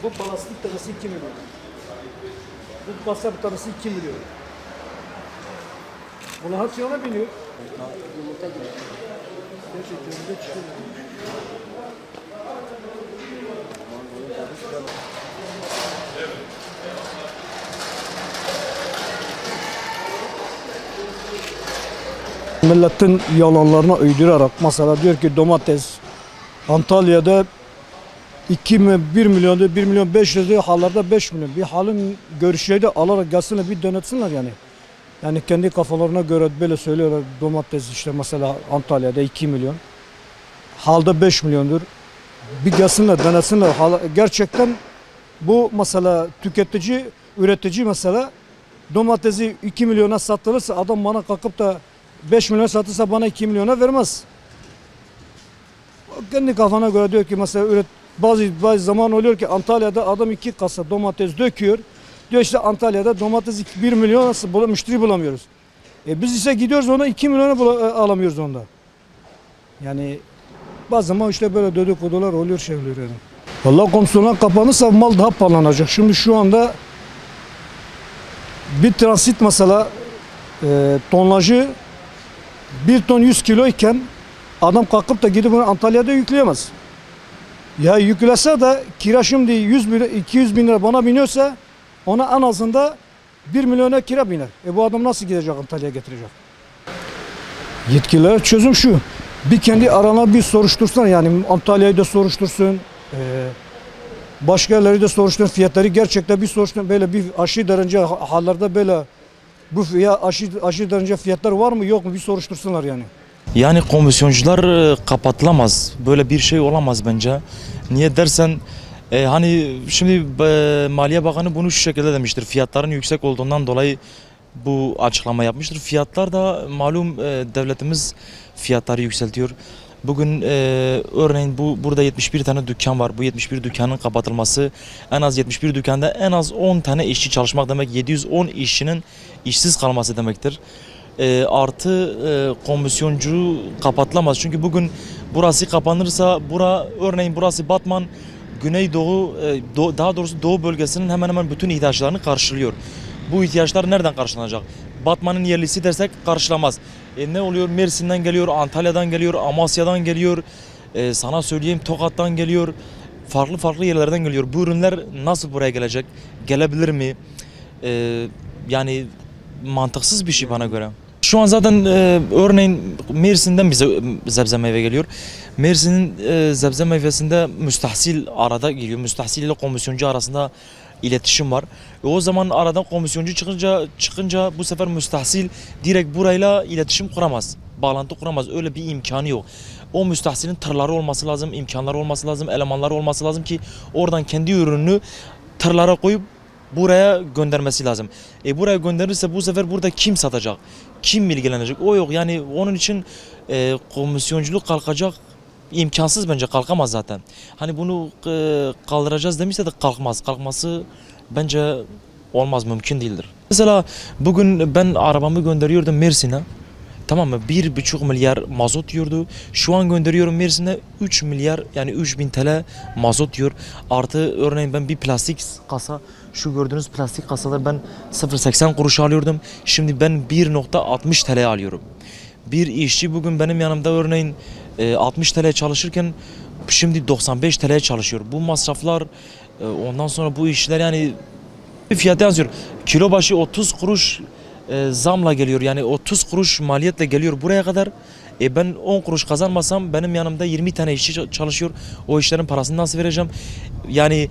Bu balastik tanesi 2 milyon. Bu basa bir tanesi 2 milyon. Bunu hatsiyona biniyor. Gerçekten de çıkıyor. Milletin yalanlarına uydurarak mesela diyor ki domates Antalya'da 2 mi 1 milyon 1 milyon 500 diyor, hallarda 5 milyon. Bir halin görüşleri alarak gelsinler bir denetsinler yani. Yani kendi kafalarına göre böyle söylüyorlar, domates işte mesela Antalya'da 2 milyon. Halda 5 milyondur. Bir gelsinler denetsinler. Gerçekten bu mesela tüketici, üretici mesela domatesi 2 milyona satılırsa adam bana kalkıp da 5 milyon satırsa bana 2 milyona vermez. Kendi kafana göre diyor ki mesela bazı zaman oluyor ki Antalya'da adam 2 kasa domates döküyor. Diyor işte Antalya'da domates 1 milyon nasıl müşteri bulamıyoruz. Biz ise gidiyoruz ona 2 milyona alamıyoruz onda. Yani bazı zaman işte böyle dedikodular oluyor şey oluyor yani. Vallahi komisyonlar kapanırsa mal daha pahalanacak. Şimdi şu anda bir transit mesela tonlajı 1 ton 100 kilo iken adam kalkıp da gidip bunu Antalya'da yükleyemez. Ya yüklese de kira şimdi 200 bin lira bana biniyorsa ona en azında 1 milyona kira biner. Bu adam nasıl gidecek Antalya'ya getirecek? Yetkililer çözüm şu. Bir kendi arana bir soruştursun yani Antalya'yı da soruştursun. Başka yerleri de soruştursun. Fiyatları gerçekten bir soruştursun. Böyle bir aşırı derece hallerde böyle bu aşırı derece fiyatlar var mı yok mu bir soruştursunlar yani. Yani komisyoncular kapatılamaz. Böyle bir şey olamaz bence. Niye dersen hani şimdi Maliye Bakanı bunu şu şekilde demiştir. Fiyatların yüksek olduğundan dolayı bu açıklama yapmıştır. Fiyatlar da malum devletimiz fiyatları yükseltiyor. Bugün örneğin burada 71 tane dükkan var. Bu 71 dükkanın kapatılması en az 71 dükkanda en az 10 tane işçi çalışmak demek. 710 işçinin işsiz kalması demektir. Artı komisyoncu kapatılamaz. Çünkü bugün burası kapanırsa örneğin burası Batman Güneydoğu daha doğrusu Doğu bölgesinin hemen hemen bütün ihtiyaçlarını karşılıyor. Bu ihtiyaçlar nereden karşılanacak? Batman'ın yerlisi dersek karşılamaz. Ne oluyor? Mersin'den geliyor, Antalya'dan geliyor, Amasya'dan geliyor. Sana söyleyeyim Tokat'tan geliyor. Farklı yerlerden geliyor. Bu ürünler nasıl buraya gelecek? Gelebilir mi? Yani mantıksız bir şey bana göre. Şu an zaten örneğin Mersin'den bize sebze meyve geliyor. Mersin'in sebze meyvesinde müstahsil arada geliyor. Müstahsil ile komisyoncu arasında iletişim var. O zaman aradan komisyoncu çıkınca bu sefer müstahsil direkt burayla iletişim kuramaz. Bağlantı kuramaz. Öyle bir imkanı yok. O müstahsilin tırları olması lazım, imkanları olması lazım, elemanları olması lazım ki oradan kendi ürününü tırlara koyup buraya göndermesi lazım. Buraya gönderirse bu sefer burada kim satacak? Kim ilgilenecek? O yok. Yani onun için komisyonculuk kalkacak. İmkansız bence, kalkamaz zaten. Hani bunu kaldıracağız demişse de kalkmaz. Kalkması bence olmaz, mümkün değildir. Mesela bugün ben arabamı gönderiyordum Mersin'e. tamam mı? 1,5 milyar mazot yiyordu. Şu an gönderiyorum Mersin'e 3 milyar yani 3000 TL mazot yiyor. Artı örneğin ben bir plastik kasa, şu gördüğünüz plastik kasaları ben 0,80 kuruş alıyordum. Şimdi ben 1,60 TL alıyorum. Bir işçi bugün benim yanımda örneğin 60 TL çalışırken şimdi 95 TL çalışıyor. Bu masraflar ondan sonra bu işler yani bir fiyata yazıyor. Kilo başı 30 kuruş zamla geliyor. Yani 30 kuruş maliyetle geliyor buraya kadar. Ben 10 kuruş kazanmasam benim yanımda 20 tane işçi çalışıyor. O işlerin parasını nasıl vereceğim? Yani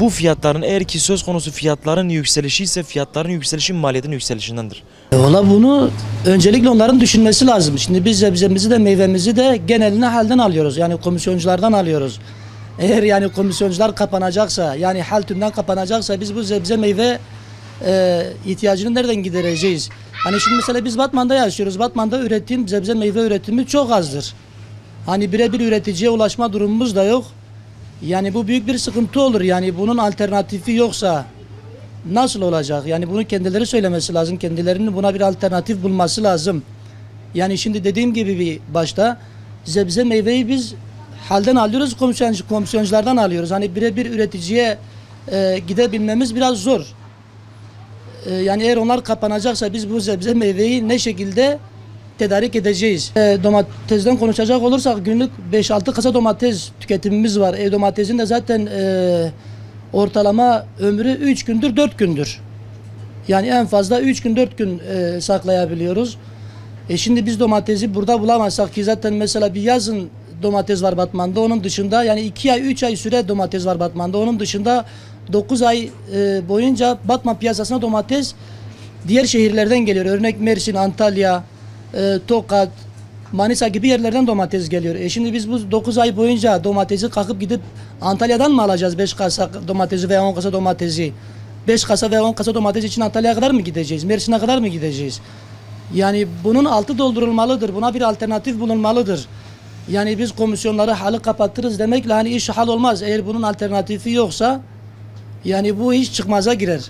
bu fiyatların eğer ki söz konusu fiyatların yükselişi ise fiyatların yükselişi maliyetin yükselişindendir. Valla bunu öncelikle onların düşünmesi lazım. Şimdi biz sebzemizi de meyvemizi de geneline halden alıyoruz. Yani komisyonculardan alıyoruz. Eğer yani komisyoncular kapanacaksa, yani hal tümden kapanacaksa biz bu sebze meyve ihtiyacını nereden gidereceğiz? Hani şimdi mesela biz Batman'da yaşıyoruz. Batman'da üretim, sebze meyve üretimi çok azdır. Hani birebir üreticiye ulaşma durumumuz da yok. Yani bu büyük bir sıkıntı olur. Yani bunun alternatifi yoksa nasıl olacak? Yani bunu kendileri söylemesi lazım. Kendilerinin buna bir alternatif bulması lazım. Yani şimdi dediğim gibi bir başta sebze meyveyi biz halden alıyoruz, komisyonculardan alıyoruz. Hani birebir üreticiye gidebilmemiz biraz zor. Yani eğer onlar kapanacaksa biz bu sebze meyveyi ne şekilde tedarik edeceğiz? Domatesden konuşacak olursak günlük 5-6 kasa domates tüketimimiz var. Domatesin de zaten ortalama ömrü 3 gündür 4 gündür. Yani en fazla 3 gün 4 gün saklayabiliyoruz. Şimdi biz domatesi burada bulamazsak ki zaten mesela bir yazın domates var Batman'da, onun dışında yani 2 ay 3 ay süre domates var Batman'da, onun dışında 9 ay boyunca Batman piyasasına domates diğer şehirlerden geliyor. Örnek Mersin, Antalya, Tokat, Manisa gibi yerlerden domates geliyor. Şimdi biz bu 9 ay boyunca domatesi kalkıp gidip Antalya'dan mı alacağız 5 kasa domatesi veya 10 kasa domatesi? 5 kasa veya 10 kasa domates için Antalya'ya kadar mı gideceğiz? Mersin'e kadar mı gideceğiz? Yani bunun altı doldurulmalıdır. Buna bir alternatif bulunmalıdır. Yani biz komisyonları halı kapatırız demekle hani iş hal olmaz. Eğer bunun alternatifi yoksa yani bu iş çıkmaza girer.